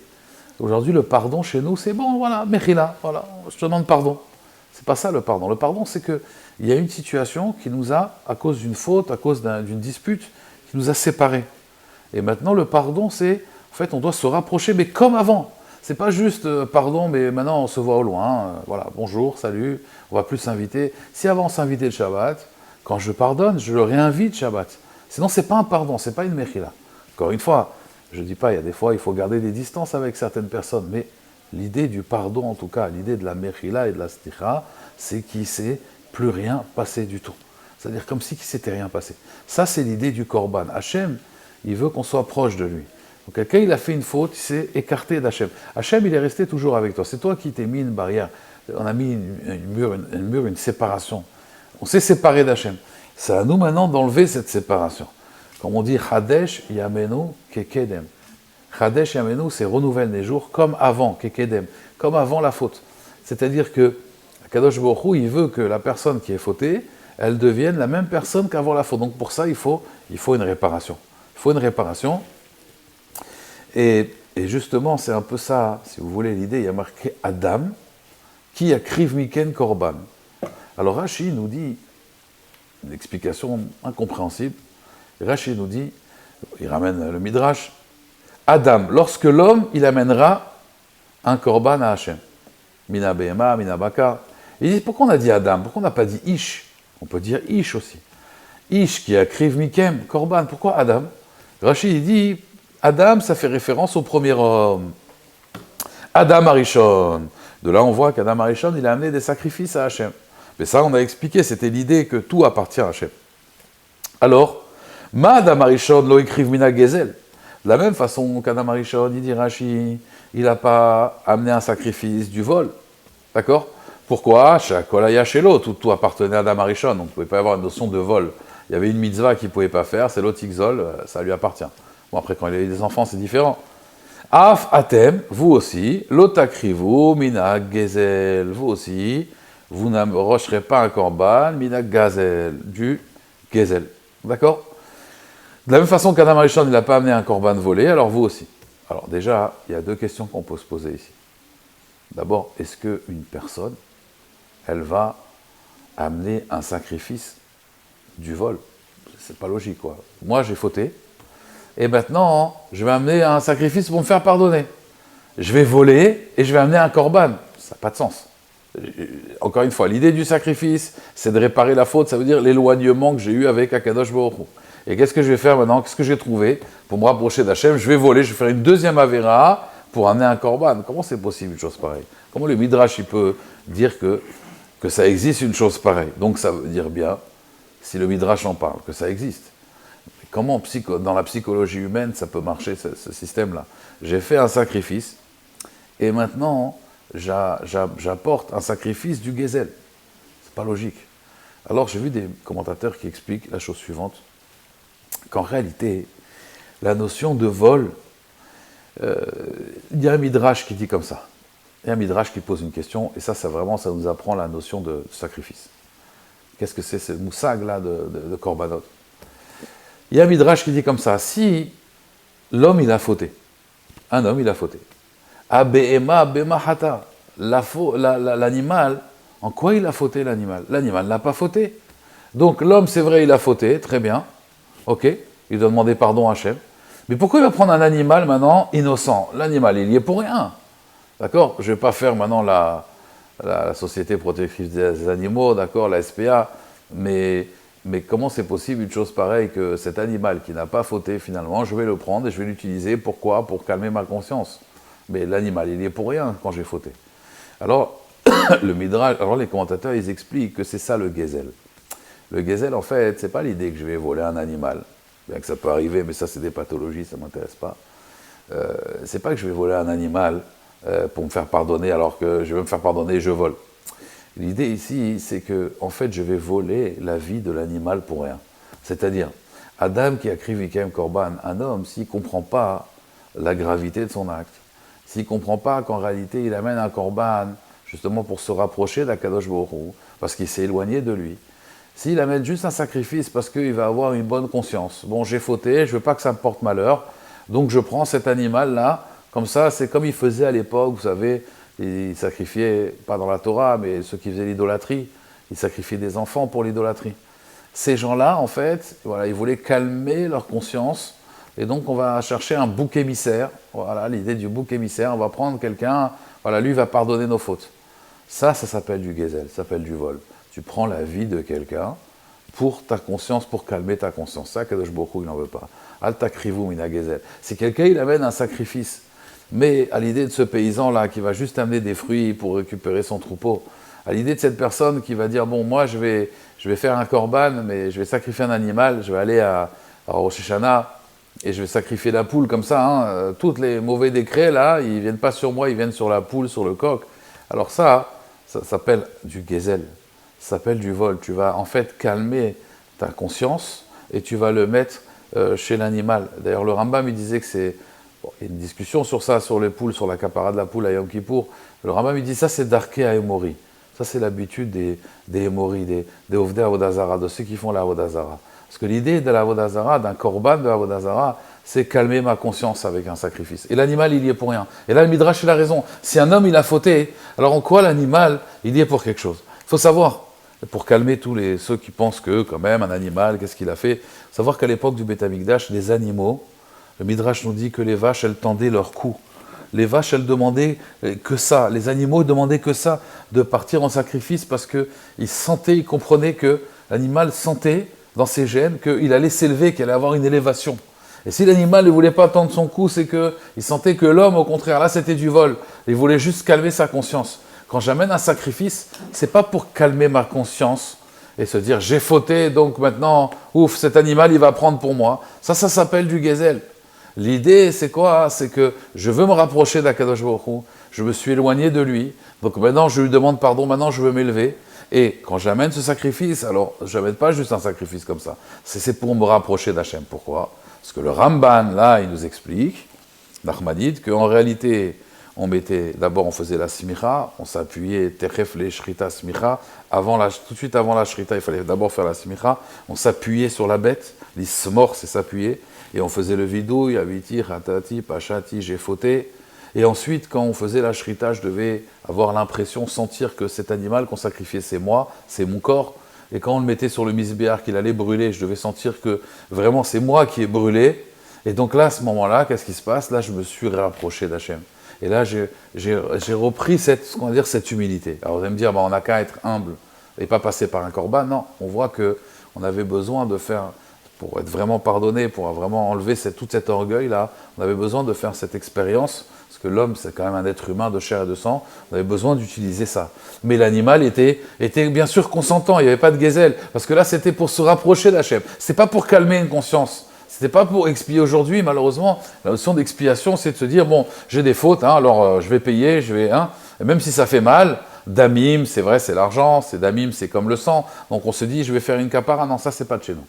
Speaker 1: Aujourd'hui, le pardon chez nous, c'est bon, voilà, Mechila, voilà, je te demande pardon. C'est pas ça le pardon. Le pardon, c'est qu'il y a une situation qui nous a, à cause d'une faute, à cause d'une dispute, qui nous a séparés. Et maintenant, le pardon, c'est, en fait, on doit se rapprocher, mais comme avant. C'est pas juste pardon, mais maintenant on se voit au loin, voilà, bonjour, salut, on va plus s'inviter. Si avant on s'invitait le Shabbat, quand je pardonne, je le réinvite Shabbat. Sinon, c'est pas un pardon, c'est pas une mechila. Encore une fois, je dis pas, il y a des fois, il faut garder des distances avec certaines personnes, mais l'idée du pardon, en tout cas, l'idée de la mechila et de la sticha, c'est qu'il ne s'est plus rien passé du tout. C'est-à-dire comme si il ne s'était rien passé. Ça, c'est l'idée du korban. Hachem, il veut qu'on soit proche de lui. Donc quelqu'un, il a fait une faute, il s'est écarté d'Hachem. Hachem, il est resté toujours avec toi. C'est toi qui t'es mis une barrière. On a mis une séparation. On s'est séparé d'Hachem. C'est à nous maintenant d'enlever cette séparation. Comme on dit, Chadesh Yamenu Kekedem. Chadesh Yamenu, c'est renouvelle les jours comme avant, Kekedem, comme avant la faute. C'est-à-dire que Kadosh Baruch Hu, il veut que la personne qui est fautée, elle devienne la même personne qu'avant la faute. Donc pour ça, il faut une réparation. Il faut une réparation. Et justement, c'est un peu ça, si vous voulez, l'idée, il y a marqué Adam, qui a kriv miken korban. Alors Rashi nous dit, une explication incompréhensible, Rashi nous dit, il ramène le Midrash, Adam, lorsque l'homme, il amènera un korban à Hachem, mina behema, mina bakar. Il dit, pourquoi on a dit Adam? Pourquoi on n'a pas dit Ish? On peut dire Ish aussi. Ish qui a kriv miken korban, pourquoi Adam? Rashi, il dit, Adam, ça fait référence au premier homme. Adam Arishon. De là, on voit qu'Adam Arishon, il a amené des sacrifices à Hachem. Mais ça, on a expliqué, c'était l'idée que tout appartient à Hachem. Alors, Ma Adam Arishon lo écrive mina gezel. De la même façon qu'Adam Arishon, il dit Rashi, il n'a pas amené un sacrifice du vol. D'accord? Pourquoi? Shakolaya Shelo, tout appartenait à Adam Arishon, donc on ne pouvait pas avoir une notion de vol. Il y avait une mitzvah qu'il ne pouvait pas faire, c'est l'otikzol, ça lui appartient. Bon, après, quand il a eu des enfants, c'est différent. Af atem, vous aussi, lotakrivu, mina gezel, vous aussi, vous n'arrocherez pas un korban, mina gazel, du gezel. D'accord? De la même façon qu'Adam Arishon, il n'a pas amené un korban volé, alors vous aussi. Alors déjà, il y a 2 questions qu'on peut se poser ici. D'abord, est-ce qu'une personne, elle va amener un sacrifice du vol? C'est pas logique, quoi. Moi, j'ai fauté. Et maintenant, je vais amener un sacrifice pour me faire pardonner. Je vais voler et je vais amener un korban. Ça n'a pas de sens. Encore une fois, l'idée du sacrifice, c'est de réparer la faute, ça veut dire l'éloignement que j'ai eu avec Akadosh Baruch Hu. Et qu'est-ce que je vais faire maintenant? Qu'est-ce que j'ai trouvé pour me rapprocher d'Hachem? Je vais voler, je vais faire une deuxième avéra pour amener un korban. Comment c'est possible une chose pareille? Comment le Midrash il peut dire que ça existe une chose pareille? Donc ça veut dire bien, si le Midrash en parle, que ça existe. Comment, dans la psychologie humaine, ça peut marcher, ce système-là? J'ai fait un sacrifice, et maintenant, j'apporte un sacrifice du gezel. C'est pas logique. Alors, j'ai vu des commentateurs qui expliquent la chose suivante, qu'en réalité, la notion de vol, il y a un midrash qui dit comme ça. Il y a un midrash qui pose une question, et ça vraiment, ça nous apprend la notion de sacrifice. Qu'est-ce que c'est ce moussag-là de korbanot? Il y a un midrash qui dit comme ça, si l'homme il a fauté, un homme il a fauté, Abehema bemahata, l'animal, en quoi il a fauté l'animal? L'animal n'a pas fauté. Donc l'homme c'est vrai il a fauté, très bien, ok, il doit demander pardon à Hachem, Mais pourquoi il va prendre un animal maintenant innocent? L'animal, il y est pour rien. D'accord? Je ne vais pas faire maintenant la Société protectrice des animaux, d'accord, la SPA, mais comment c'est possible une chose pareille que cet animal qui n'a pas fauté finalement, je vais le prendre et je vais l'utiliser, pourquoi? Pour calmer ma conscience. Mais l'animal, il y est pour rien quand j'ai fauté. Alors, le Midrash, alors les commentateurs, ils expliquent que c'est ça le Gezel. Le Gezel, en fait, c'est pas l'idée que je vais voler un animal, bien que ça peut arriver, mais ça c'est des pathologies, ça ne m'intéresse pas. C'est pas que je vais voler un animal pour me faire pardonner alors que je veux me faire pardonner et je vole. L'idée ici, c'est que, en fait, je vais voler la vie de l'animal pour rien. C'est-à-dire, Adam qui a écrit Vikem Korban, un homme, s'il ne comprend pas la gravité de son acte, s'il ne comprend pas qu'en réalité, il amène un Korban justement pour se rapprocher d'Akadosh Baruch Hu, parce qu'il s'est éloigné de lui, s'il amène juste un sacrifice parce qu'il va avoir une bonne conscience, bon, j'ai fauté, je ne veux pas que ça me porte malheur, donc je prends cet animal-là, comme ça, c'est comme il faisait à l'époque, vous savez, ils sacrifiaient, pas dans la Torah, mais ceux qui faisaient l'idolâtrie, ils sacrifiaient des enfants pour l'idolâtrie. Ces gens-là, en fait, voilà, ils voulaient calmer leur conscience, et donc on va chercher un bouc émissaire, voilà l'idée du bouc émissaire, on va prendre quelqu'un, voilà, lui va pardonner nos fautes. Ça s'appelle du gezel, ça s'appelle du vol. Tu prends la vie de quelqu'un pour ta conscience, pour calmer ta conscience. Ça, Kadosh Baruch Hu, il n'en veut pas. Al takrivu mina gezel. Si quelqu'un, il amène un sacrifice, mais à l'idée de ce paysan-là qui va juste amener des fruits pour récupérer son troupeau, à l'idée de cette personne qui va dire, bon, moi, je vais faire un korban, mais je vais sacrifier un animal, je vais aller à Rosh Hashanah, et je vais sacrifier la poule comme ça. Hein. Tous les mauvais décrets, là, ils ne viennent pas sur moi, ils viennent sur la poule, sur le coq. Alors ça s'appelle du gezel, ça s'appelle du vol. Tu vas en fait calmer ta conscience et tu vas le mettre chez l'animal. D'ailleurs, le Rambam, il disait que c'est... Bon, il y a une discussion sur ça, sur les poules, sur la capara de la poule à Yom Kippour. Le Rambam, il dit ça, c'est darké à Emori. Ça, c'est l'habitude des Emori, des Ovdei Avodazara, de ceux qui font la Avodazara. Parce que l'idée de la Avodazara, d'un korban de la Avodazara, c'est calmer ma conscience avec un sacrifice. Et l'animal, il y est pour rien. Et là, le Midrash, il a raison. Si un homme, il a fauté, alors en quoi l'animal, il y est pour quelque chose? Il faut savoir, pour calmer tous ceux qui pensent que, quand même, un animal, qu'est-ce qu'il a fait? Savoir qu'à l'époque du Beth Amikdash, les animaux, le Midrash nous dit que les vaches, elles tendaient leur cou. Les vaches, elles demandaient que ça. Les animaux demandaient que ça, de partir en sacrifice, parce qu'ils sentaient, ils comprenaient que l'animal sentait dans ses gènes qu'il allait s'élever, qu'il allait avoir une élévation. Et si l'animal ne voulait pas tendre son cou, c'est qu'il sentait que l'homme, au contraire, là, c'était du vol. Il voulait juste calmer sa conscience. Quand j'amène un sacrifice, c'est pas pour calmer ma conscience et se dire, j'ai fauté, donc maintenant, ouf, cet animal, il va prendre pour moi. Ça s'appelle du gezel. L'idée, c'est quoi? C'est que je veux me rapprocher d'Akadosh Baruch Hu, je me suis éloigné de lui, donc maintenant je lui demande pardon, maintenant je veux m'élever. Et quand j'amène ce sacrifice, alors je n'amène pas juste un sacrifice comme ça, c'est pour me rapprocher d'Hachem. Pourquoi? Parce que le Ramban, là, il nous explique, l'Achmadid, qu'en réalité, d'abord on faisait la smicha, on s'appuyait, teref le shrita smicha, tout de suite avant la shrita, il fallait d'abord faire la smicha, on s'appuyait sur la bête, l'ismor, c'est s'appuyer, et on faisait le vidouille, aviti, ratati, pachati, j'ai fauté. Et ensuite, quand on faisait la shrita, je devais avoir l'impression, sentir que cet animal qu'on sacrifiait, c'est moi, c'est mon corps. Et quand on le mettait sur le misbéar, qu'il allait brûler, je devais sentir que vraiment c'est moi qui ai brûlé. Et donc là, à ce moment-là, qu'est-ce qui se passe? Là, je me suis rapproché d'Hachem. Et là, j'ai repris cette humilité. Alors vous allez me dire, on n'a qu'à être humble et pas passer par un korban. Non, on voit qu'on avait besoin de faire... Pour être vraiment pardonné, pour vraiment enlever tout cet orgueil-là, on avait besoin de faire cette expérience, parce que l'homme, c'est quand même un être humain de chair et de sang, on avait besoin d'utiliser ça. Mais l'animal était bien sûr consentant, il n'y avait pas de gezel, parce que là, c'était pour se rapprocher d'Hachem. C'était pas pour calmer une conscience, c'était pas pour expier aujourd'hui, malheureusement. La notion d'expiation, c'est de se dire, bon, j'ai des fautes, alors je vais payer, et même si ça fait mal, damim, c'est vrai, c'est l'argent, damim, c'est comme le sang, donc on se dit, je vais faire une kapara, non, ça, c'est pas de chez nous.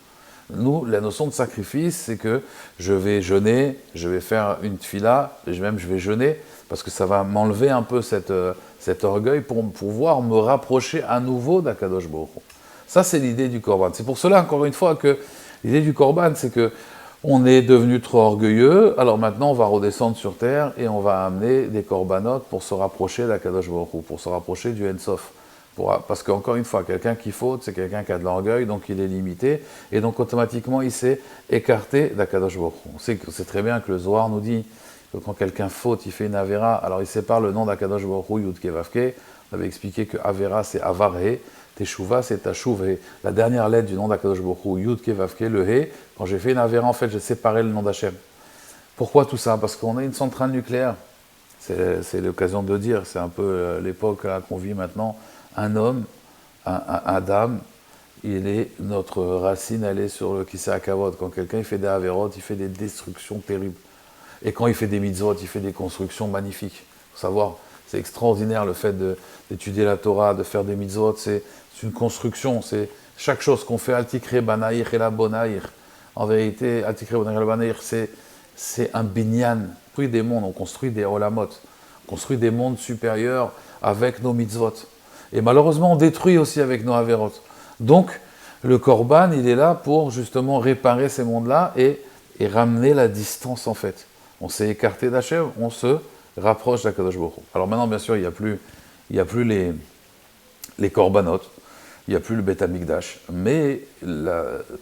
Speaker 1: Nous, la notion de sacrifice, c'est que je vais jeûner, je vais faire une tfila, je vais jeûner, parce que ça va m'enlever un peu cet orgueil pour pouvoir me rapprocher à nouveau d'Akadosh Baruch Hu. Ça, c'est l'idée du korban. C'est pour cela, encore une fois, que l'idée du korban, c'est que on est devenu trop orgueilleux, alors maintenant on va redescendre sur terre et on va amener des korbanot pour se rapprocher d'Akadosh Baruch Hu, pour se rapprocher du Ensof, Parce qu'encore une fois, quelqu'un qui faute, c'est quelqu'un qui a de l'orgueil, donc il est limité, et donc automatiquement il s'est écarté d'Akadosh Baruch Hu. On sait que c'est très bien que le Zohar nous dit que quand quelqu'un faute, il fait une Avera, alors il sépare le nom d'Akadosh Baruch Hu, Yud Ke Vav Ke. On avait expliqué que Avera c'est Avar He, Teshuva c'est Tashuv He. La dernière lettre du nom d'Akadosh Baruch Hu, Yud Ke Vav Ke, le He, quand j'ai fait une Avera, en fait, j'ai séparé le nom d'Hachem. Pourquoi tout ça? Parce qu'on a une centrale nucléaire. C'est l'occasion de le dire, c'est un peu l'époque qu'on vit maintenant. Un homme, un Adam, notre racine, elle est sur le Kisei HaKavod. Quand quelqu'un il fait des Averot, il fait des destructions terribles. Et quand il fait des mitzvot, il fait des constructions magnifiques. Il faut savoir, c'est extraordinaire le fait d'étudier la Torah, de faire des mitzvot, c'est une construction. C'est chaque chose qu'on fait, Altikre Banaïr et la Bonaïr. En vérité, Altikre Banaïr et la Bonaïr, c'est un binyan. On construit des mondes, on construit des olamot. On construit des mondes supérieurs avec nos mitzvot. Et malheureusement, on détruit aussi avec nos averot. Donc, le korban, il est là pour justement réparer ces mondes-là et ramener la distance en fait. On s'est écarté d'Hachem, on se rapproche d'Akadosh Baruch Hu. Alors maintenant, bien sûr, il n'y a plus les korbanot, il n'y a plus le Beth Amikdash, mais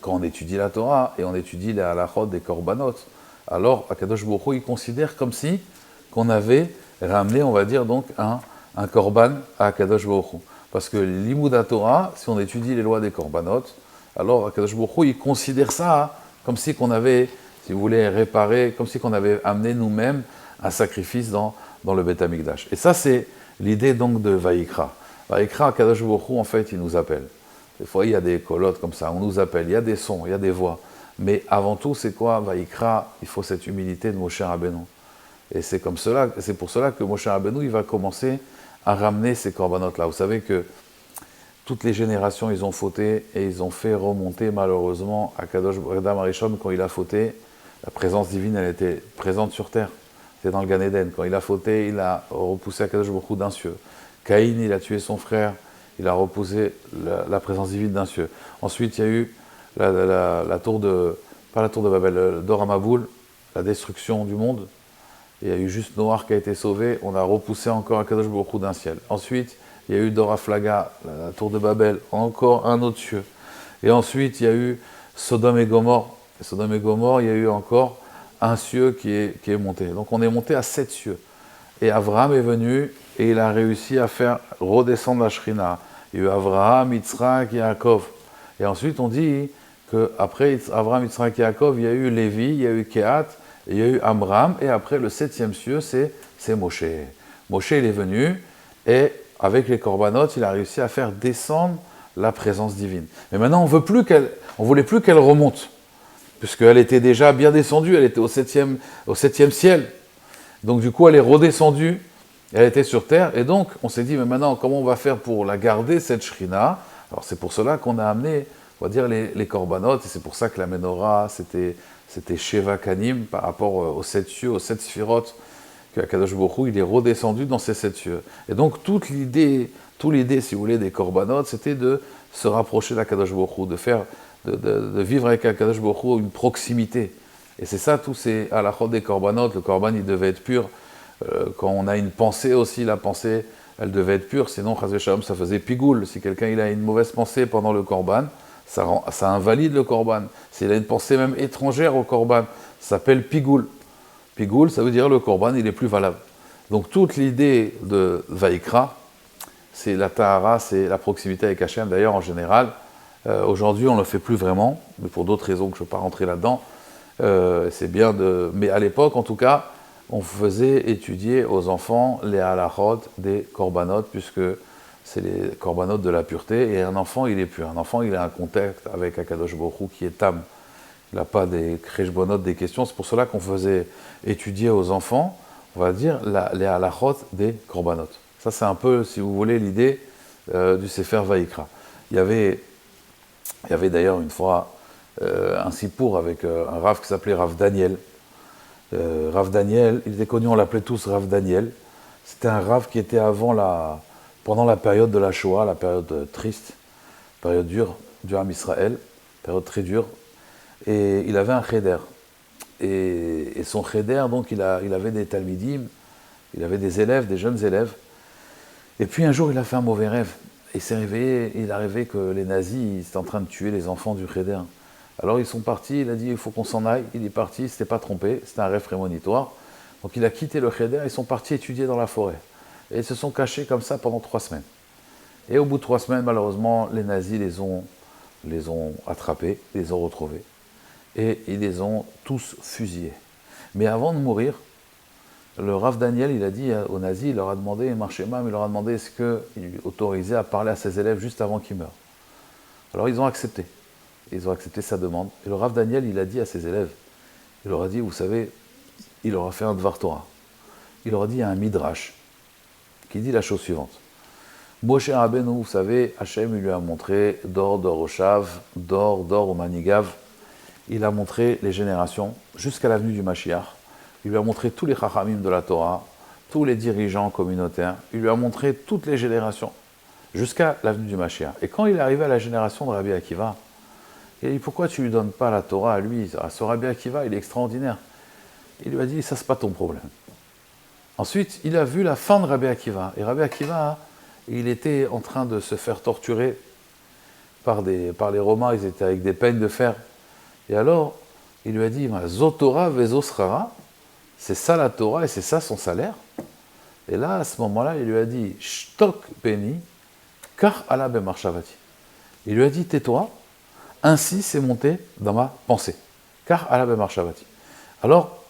Speaker 1: quand on étudie la Torah et on étudie les halachot des korbanot, alors Akadosh Baruch Hu, il considère comme si qu'on avait ramené, on va dire, donc un korban à Akadosh Baruch Hu. Parce que l'Imoud Torah, si on étudie les lois des korbanot, alors Akadosh Baruch Hu, il considère ça comme si qu'on avait, si vous voulez, réparé, comme si qu'on avait amené nous-mêmes un sacrifice dans le Beth Amikdash. Et ça, c'est l'idée donc de Vaïkra. Vaïkra, Akadosh Baruch Hu, en fait, il nous appelle. Des fois, il y a des colottes comme ça, on nous appelle, il y a des sons, il y a des voix. Mais avant tout, c'est quoi Vaïkra? Il faut cette humilité de Moshe Rabbeinu. Et c'est pour cela que Moshe Rabbeinu, il va commencer à ramener ces corbanotes-là. Vous savez que toutes les générations, ils ont fauté et ils ont fait remonter malheureusement à Kadosh Adam Arishon, quand il a fauté, la présence divine, elle était présente sur terre. C'était dans le Gan Eden. Quand il a fauté, il a repoussé à Kadosh Baruch Hu d'un cieux. Caïn, il a tué son frère, il a repoussé la présence divine d'un cieux. Ensuite, il y a eu la tour de, pas la tour de Babel, Dor HaMaboul, la destruction du monde. Il y a eu juste Noir qui a été sauvé, on a repoussé encore Akadosh Baruch Hu d'un ciel. Ensuite, il y a eu Dor HaFlaga, la tour de Babel, encore un autre cieux. Et ensuite, il y a eu Sodome et Gomorre. Et Sodome et Gomorre, il y a eu encore un cieux qui est monté. Donc on est monté à 7 cieux. Et Abraham est venu et il a réussi à faire redescendre la Shrina. Il y a eu Abraham, Yitzhak et Yaakov. Et ensuite, on dit qu'après Abraham, Yitzhak et Yaakov, il y a eu Lévi, il y a eu Kehat, il y a eu Amram, et après le 7e cieux, c'est Moshe. Moshe, il est venu, et avec les corbanotes, il a réussi à faire descendre la présence divine. Mais maintenant, on ne voulait plus qu'elle remonte, puisqu'elle était déjà bien descendue, elle était au 7e ciel. Donc du coup, elle est redescendue, elle était sur terre, et donc on s'est dit, mais maintenant, comment on va faire pour la garder, cette Shrina? Alors c'est pour cela qu'on a amené, on va dire, les corbanotes, et c'est pour ça que la menorah, c'était Sheva Kanim par rapport aux 7 cieux, aux 7 sphirotes, que Akadosh Baruch Hu, il est redescendu dans ces 7 cieux. Et donc, toute l'idée, si vous voulez, des corbanotes, c'était de se rapprocher d'Akadosh Baruch Hu, de vivre avec Akadosh Baruch Hu une proximité. Et c'est ça, tous ces halachot des corbanotes. Le korban, il devait être pur. Quand on a une pensée aussi, la pensée, elle devait être pure, sinon, chas v'shalom, ça faisait pigoule. Si quelqu'un il a une mauvaise pensée pendant le korban, ça invalide le korban. S'il a une pensée même étrangère au korban, ça s'appelle pigoul. Pigoul, ça veut dire le korban, il est plus valable. Donc toute l'idée de Vaïkra, c'est la tahara, c'est la proximité avec Hachem. D'ailleurs, en général, aujourd'hui, on ne le fait plus vraiment, mais pour d'autres raisons que je ne veux pas rentrer là-dedans. C'est bien de... Mais à l'époque, en tout cas, on faisait étudier aux enfants les halachot des korbanot, puisque c'est les corbanotes de la pureté, et un enfant, il est pur. Un enfant, il a un contact avec Akadosh Baruch Hu qui est tam. Il n'a pas des kreshbonot, des questions. C'est pour cela qu'on faisait étudier aux enfants, on va dire, les halachot des corbanotes. Ça, c'est un peu, si vous voulez, l'idée du Sefer Vaïkra. Il y avait d'ailleurs une fois un sipour avec un Rav qui s'appelait Rav Daniel. Rav Daniel, il était connu, on l'appelait tous Rav Daniel. C'était un Rav qui était pendant la période de la Shoah, la période triste, période dure du Ham Israël, période très dure, et il avait un cheder. Et son cheder, donc il avait des talmidim, il avait des élèves, des jeunes élèves, et puis un jour il a fait un mauvais rêve. il s'est réveillé, il a rêvé que les nazis ils étaient en train de tuer les enfants du Cheder. Alors ils sont partis, il a dit il faut qu'on s'en aille, il est parti, il ne s'était pas trompé, c'était un rêve prémonitoire. Donc il a quitté le Cheder, ils sont partis étudier dans la forêt. Et ils se sont cachés comme ça pendant 3 semaines. Et au bout de 3 semaines, malheureusement, les nazis les ont attrapés, les ont retrouvés. Et ils les ont tous fusillés. Mais avant de mourir, le Rav Daniel, il a dit aux nazis, il leur a demandé, Marchemam, il leur a demandé est-ce qu'il lui autorisait à parler à ses élèves juste avant qu'ils meurent. Alors ils ont accepté. Ils ont accepté sa demande. Et le Rav Daniel, il a dit à ses élèves, il leur a dit, vous savez, il leur a fait un Dvar Torah. Il leur a dit, il y a un Midrash qui dit la chose suivante. Moshe Rabbeinu, vous savez, Hachem, il lui a montré d'or au Shav, d'or au Manigav. Il a montré les générations jusqu'à l'avenue du Mashiach. Il lui a montré tous les Chachamim de la Torah, tous les dirigeants communautaires. Il lui a montré toutes les générations jusqu'à l'avenue du Mashiach. Et quand il est arrivé à la génération de Rabbi Akiva, il a dit, pourquoi tu ne lui donnes pas la Torah à lui, à ce Rabbi Akiva, il est extraordinaire. Il lui a dit, ça c'est pas ton problème. Ensuite, il a vu la fin de Rabbi Akiva. Et Rabbi Akiva, il était en train de se faire torturer par les Romains, ils étaient avec des peignes de fer. Et alors, il lui a dit, Zotora vezosrara, c'est ça la Torah et c'est ça son salaire. Et là, à ce moment-là, il lui a dit, Shtok beni, kar ala bemarchavati. Il lui a dit, tais-toi, ainsi c'est monté dans ma pensée. Kar ala bemarchavati. Alors,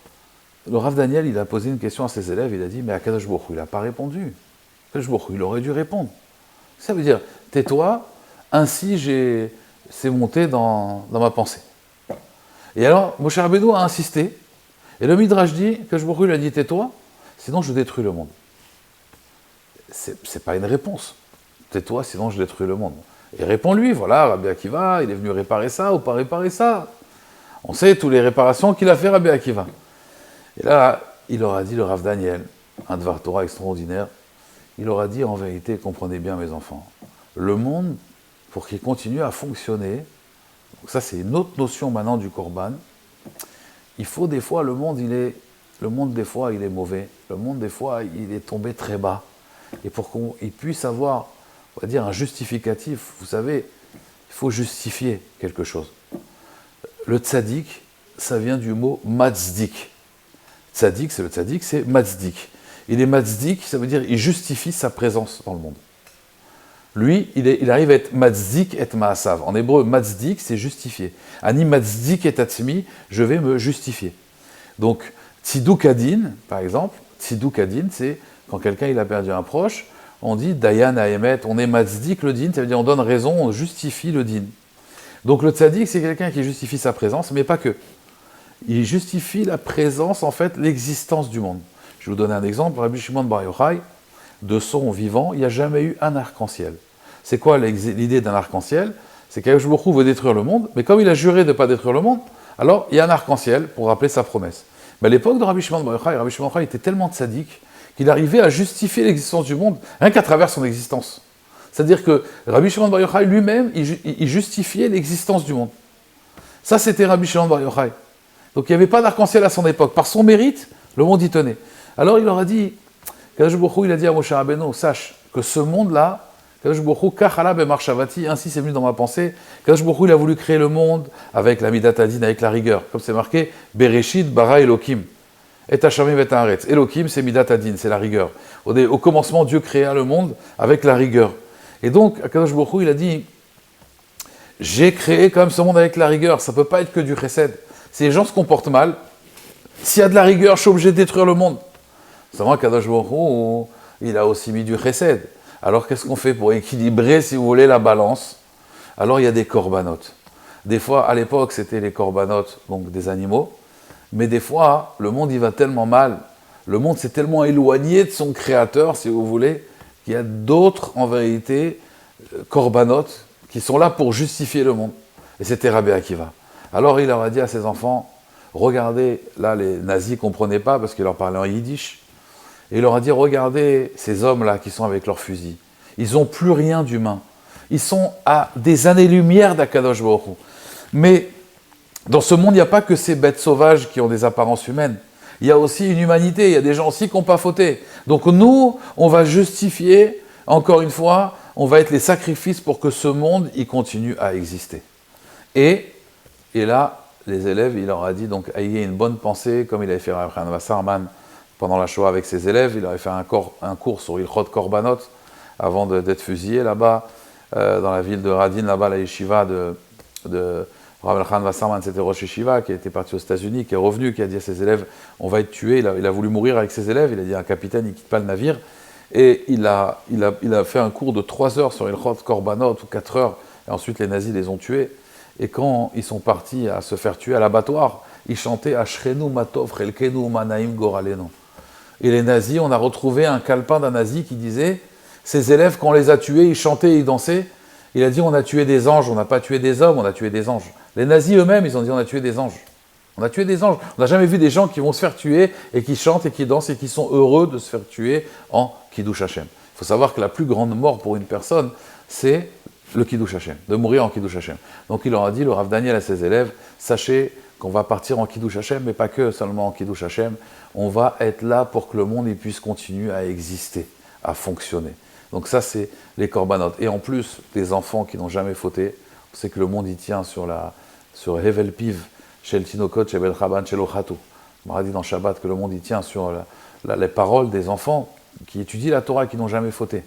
Speaker 1: le Rav Daniel, il a posé une question à ses élèves, il a dit, mais Akadosh Baruch Hu, il n'a pas répondu. Akadosh Baruch Hu, il aurait dû répondre. Ça veut dire, tais-toi, ainsi c'est monté dans ma pensée. Et alors, Moshe Rabbeinu a insisté, et le Midrash dit, Akadosh Baruch Hu lui a dit, tais-toi, sinon je détruis le monde. C'est pas une réponse. Tais-toi, sinon je détruis le monde. Et réponds-lui, voilà, Rabbi Akiva, il est venu réparer ça ou pas réparer ça. On sait toutes les réparations qu'il a fait Rabbi Akiva. Et là, il leur a dit, le Rav Daniel, un Dvar Torah extraordinaire, il leur a dit, en vérité, comprenez bien mes enfants, le monde, pour qu'il continue à fonctionner, donc ça c'est une autre notion maintenant du Korban, il faut des fois, le monde des fois il est mauvais, le monde des fois il est tombé très bas, et pour qu'il puisse avoir, on va dire, un justificatif, vous savez, il faut justifier quelque chose. Le tzaddik, ça vient du mot matzdik. Tzaddik, c'est matzdik. Il est matzdik, ça veut dire il justifie sa présence dans le monde. Lui, il arrive à être matzdik et maasav. En hébreu, matzdik, c'est justifier. Ani matzdik et atzmi, je vais me justifier. Donc, tziduk adin, par exemple, tziduk adin, c'est quand quelqu'un il a perdu un proche, on dit dayan haemet, on est matzdik le din, ça veut dire on donne raison, on justifie le din. Donc le tzaddik, c'est quelqu'un qui justifie sa présence, mais pas que. Il justifie la présence, en fait, l'existence du monde. Je vais vous donner un exemple. Rabbi Shimon Bar Yochai, de son vivant, il n'y a jamais eu un arc-en-ciel. C'est quoi l'idée d'un arc-en-ciel? C'est qu'Akadosh Baruch Hu veut détruire le monde, mais comme il a juré de ne pas détruire le monde, alors il y a un arc-en-ciel pour rappeler sa promesse. Mais à l'époque de Rabbi Shimon Bar Yochai, Rabbi Shimon Bar Yochai était tellement tzaddik qu'il arrivait à justifier l'existence du monde rien qu'à travers son existence. C'est-à-dire que Rabbi Shimon Bar Yochai lui-même, il justifiait l'existence du monde. Ça, c'était Rabbi Shimon Bar Yochai. Donc il n'y avait pas d'arc-en-ciel à son époque. Par son mérite, le monde y tenait. Alors il leur a dit, Akadosh Baruch Hu, il a dit à Moshe Rabbeinu, sache que ce monde-là, Akadosh Baruch Hu, kachala bemarchavati, ainsi c'est venu dans ma pensée, Akadosh Baruch Hu, il a voulu créer le monde avec la midat hadin, avec la rigueur. Comme c'est marqué, Bereshit bara Elokim. Et Hashamim et Haaretz. Elokim, c'est midat hadin, c'est la rigueur. Au commencement, Dieu créa le monde avec la rigueur. Et donc, Akadosh Baruch Hu, il a dit, j'ai créé quand même ce monde avec la rigueur, ça ne peut pas être que du chesed. Si les gens se comportent mal, s'il y a de la rigueur, je suis obligé de détruire le monde. C'est vrai qu'Akadosh Baruch Hu, il a aussi mis du chesed. Alors qu'est-ce qu'on fait pour équilibrer, si vous voulez, la balance? Alors il y a des corbanotes. Des fois, à l'époque, c'était les corbanotes, donc des animaux. Mais des fois, le monde, il va tellement mal. Le monde s'est tellement éloigné de son créateur, si vous voulez, qu'il y a d'autres, en vérité, corbanotes, qui sont là pour justifier le monde. Et c'était Rabbi Akiva. Alors il leur a dit à ses enfants, regardez, là les nazis ne comprenaient pas parce qu'il leur parlait en yiddish, et il leur a dit, regardez ces hommes-là qui sont avec leurs fusils, ils n'ont plus rien d'humain, ils sont à des années-lumière d'Akadosh Baruch Hu. Mais dans ce monde, il n'y a pas que ces bêtes sauvages qui ont des apparences humaines, il y a aussi une humanité, il y a des gens aussi qui n'ont pas fauté. Donc nous, on va justifier, encore une fois, on va être les sacrifices pour que ce monde, il continue à exister. Et là, les élèves, il leur a dit, donc, ayez une bonne pensée, comme il avait fait Rabbi Wasserman pendant la Shoah avec ses élèves, il avait fait un cours sur Ilchot Korbanot, avant d'être fusillé là-bas, dans la ville de Radin, là-bas, la yeshiva de Rabbi Wasserman, c'était Rosh Yeshiva, qui était parti aux États-Unis, qui est revenu, qui a dit à ses élèves, on va être tués, il a voulu mourir avec ses élèves, il a dit, un capitaine, il ne quitte pas le navire, et il a fait un cours de 3 heures sur Ilchot Korbanot, ou 4 heures, et ensuite les nazis les ont tués. Et quand ils sont partis à se faire tuer à l'abattoir, ils chantaient Ashrenu Matov Chelkenu Manaim Goraleno. Et les nazis, on a retrouvé un calepin d'un nazi qui disait, ces élèves, quand on les a tués, ils chantaient, ils dansaient. Il a dit, on a tué des anges, on n'a pas tué des hommes, on a tué des anges. Les nazis eux-mêmes, ils ont dit, on a tué des anges. On a tué des anges. On n'a jamais vu des gens qui vont se faire tuer et qui chantent et qui dansent et qui sont heureux de se faire tuer en Kiddush Hashem. Il faut savoir que la plus grande mort pour une personne, c'est le Kiddush Hashem, de mourir en Kiddush Hashem. Donc il leur a dit, le Rav Daniel à ses élèves, sachez qu'on va partir en Kiddush Hashem, mais pas que seulement en Kiddush Hashem, on va être là pour que le monde il puisse continuer à exister, à fonctionner. Donc ça c'est les korbanot. Et en plus, les enfants qui n'ont jamais fauté, on sait que le monde il tient sur Hevel Piv, Shel Tinokot, Shel Chaban, Shel Ochatu. On m'a dit dans Shabbat que le monde il tient sur les paroles des enfants qui étudient la Torah, qui n'ont jamais fauté.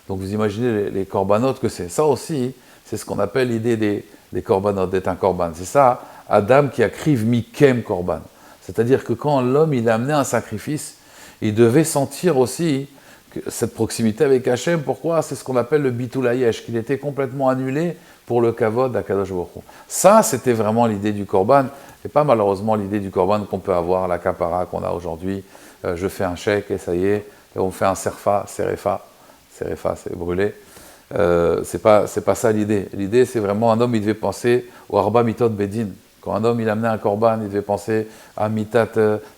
Speaker 1: Donc vous imaginez les corbanotes que c'est. Ça aussi, c'est ce qu'on appelle l'idée des corbanotes, d'être un corban. C'est ça, Adam qui a kriv mikem korban. C'est-à-dire que quand l'homme il a amené un sacrifice, il devait sentir aussi cette proximité avec Hachem. Pourquoi? C'est ce qu'on appelle le bitul hayesh, qu'il était complètement annulé pour le kavod d'Akadosh Baruch Hu. Ça, c'était vraiment l'idée du korban, et pas malheureusement l'idée du korban qu'on peut avoir, la kapara qu'on a aujourd'hui. Je fais un chèque et ça y est, et on fait un serefa, c'est brûlé. C'est pas ça l'idée. L'idée, c'est vraiment un homme, il devait penser au Arba Mitot Bedin. Quand un homme, il amenait un korban, il devait penser à Mitat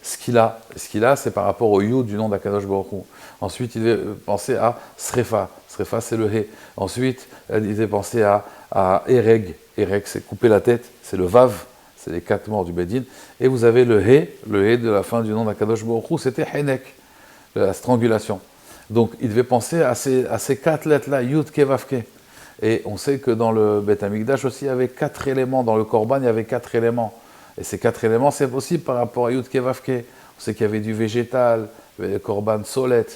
Speaker 1: Skila. Skila, c'est par rapport au Yud du nom d'Akadosh Baruch Hu. Ensuite, il devait penser à Srefa. Srefa, c'est le He. Ensuite, il devait penser à Ereg. Ereg, c'est couper la tête. C'est le Vav. C'est les 4 morts du Bedin. Et vous avez le He de la fin du nom d'Akadosh Baruch Hu, c'était Henek, la strangulation. Donc, il devait penser à ces 4 lettres-là, Yud, Ke, Vav, Ke. Et on sait que dans le Beth Amikdash aussi, il y avait 4 éléments. Dans le Korban, il y avait 4 éléments. Et ces 4 éléments, c'est possible par rapport à Yud, Ke, Vav, Ke. On sait qu'il y avait du végétal, il y avait le Korban Solet.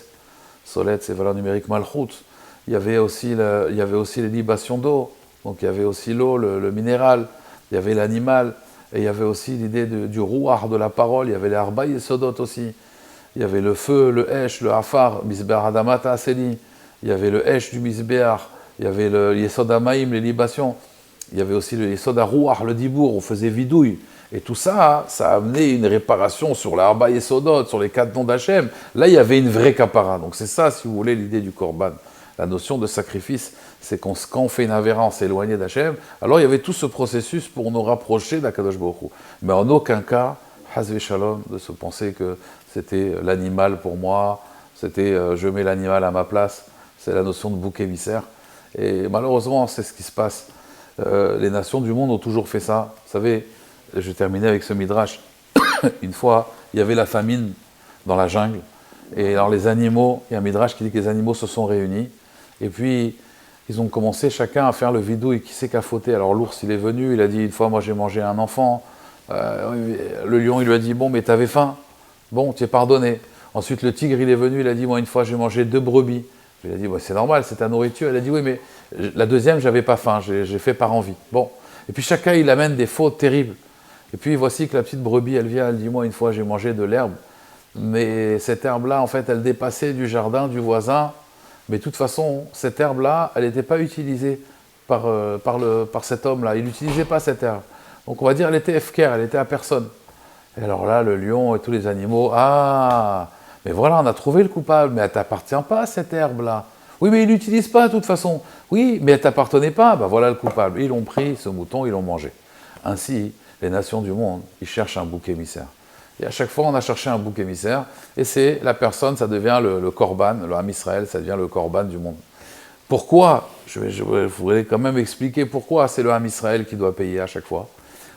Speaker 1: Solet, c'est valeur numérique Malchut. Il y avait aussi les libations d'eau. Donc, il y avait aussi l'eau, le minéral. Il y avait l'animal. Et il y avait aussi l'idée du rouar, de la parole. Il y avait les Arba Yesodot aussi. Il y avait le feu, le Esh, le Afar, Misbeach Adamata Aseli. Il y avait le Esh du Misbeach. Il y avait le Yesod Amaïm, les libations. Il y avait aussi le Yesod Arouach, le Dibour. On faisait vidouille. Et tout ça, ça a amené une réparation sur l'Arba Yesodot, sur les 4 noms d'Hachem. Là, il y avait une vraie kapara. Donc c'est ça, si vous voulez, l'idée du Korban. La notion de sacrifice, c'est quand on fait une avéra, on s'est éloigné d'Hachem. Alors il y avait tout ce processus pour nous rapprocher d'Akadosh Baruch Hu. Mais en aucun cas, Hazve Shalom, de se penser que c'était l'animal pour moi, c'était je mets l'animal à ma place. C'est la notion de bouc émissaire. Et malheureusement, c'est ce qui se passe. Les nations du monde ont toujours fait ça. Vous savez, je vais terminer avec ce midrash. Une fois, il y avait la famine dans la jungle. Et alors les animaux, il y a un midrash qui dit que les animaux se sont réunis. Et puis, ils ont commencé chacun à faire le vidouille. Qui c'est qui a fauté? Alors l'ours, il est venu, il a dit, une fois, moi j'ai mangé un enfant. Le lion, il lui a dit, bon, mais t'avais faim. Bon, tu es pardonné. Ensuite, le tigre, il est venu, il a dit, moi, une fois, j'ai mangé 2 brebis. Il a dit, bah, c'est normal, c'est ta nourriture. Elle a dit, oui, mais la deuxième, j'avais pas faim, j'ai fait par envie. Bon. Et puis chacun, il amène des fautes terribles. Et puis voici que la petite brebis, elle vient, elle dit, moi, une fois, j'ai mangé de l'herbe. Mais cette herbe-là, en fait, elle dépassait du jardin du voisin. Mais de toute façon, cette herbe-là, elle n'était pas utilisée par cet homme-là. Il n'utilisait pas cette herbe. Donc on va dire, elle était efker, elle était à personne. Et alors là, le lion et tous les animaux, ah, mais voilà, on a trouvé le coupable, mais elle ne t'appartient pas, cette herbe-là. Oui, mais il l'utilise pas de toute façon. Oui, mais elle ne t'appartenait pas, ben voilà le coupable. Ils l'ont pris, ce mouton, ils l'ont mangé. Ainsi, les nations du monde, ils cherchent un bouc émissaire. Et à chaque fois, on a cherché un bouc émissaire, et c'est la personne, ça devient le korban, le Ham Israël, ça devient le korban du monde. Pourquoi? Je voudrais quand même expliquer pourquoi c'est le Ham Israël qui doit payer à chaque fois.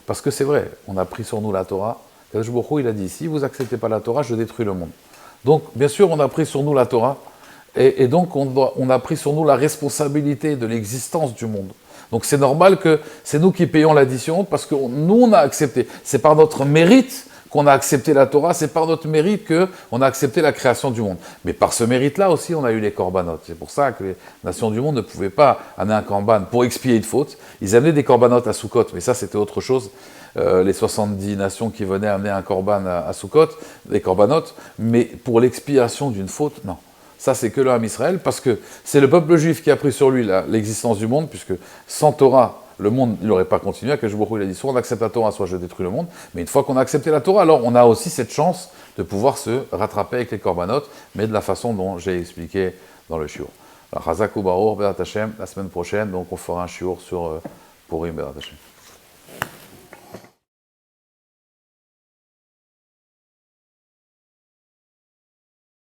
Speaker 1: Parce que c'est vrai, on a pris sur nous la Torah. Kadosh Baruch Hu, il a dit, si vous n'acceptez pas la Torah, je détruis le monde. Donc, bien sûr, on a pris sur nous la Torah, Et donc, on a pris sur nous la responsabilité de l'existence du monde. Donc, c'est normal que c'est nous qui payons l'addition parce que nous, on a accepté. C'est par notre mérite qu'on a accepté la Torah, c'est par notre mérite qu'on a accepté la création du monde. Mais par ce mérite-là aussi, on a eu les corbanotes. C'est pour ça que les nations du monde ne pouvaient pas amener un corban pour expier une faute. Ils amenaient des corbanotes à Sukkot, mais ça, c'était autre chose. Les 70 nations qui venaient amener un corban à Sukkot, des corbanotes, mais pour l'expiation d'une faute, non. Ça, c'est que le Ham Israël, parce que c'est le peuple juif qui a pris sur lui l'existence du monde, puisque sans Torah, le monde n'aurait pas continué. Akadosh Baruch Hu, il a dit soit on accepte la Torah, soit je détruis le monde. Mais une fois qu'on a accepté la Torah, alors on a aussi cette chance de pouvoir se rattraper avec les corbanotes, mais de la façon dont j'ai expliqué dans le shiur. Alors, Chazak U'Baruch, Be'at Hashem, la semaine prochaine, donc on fera un shiur sur Purim, Be'at Hashem.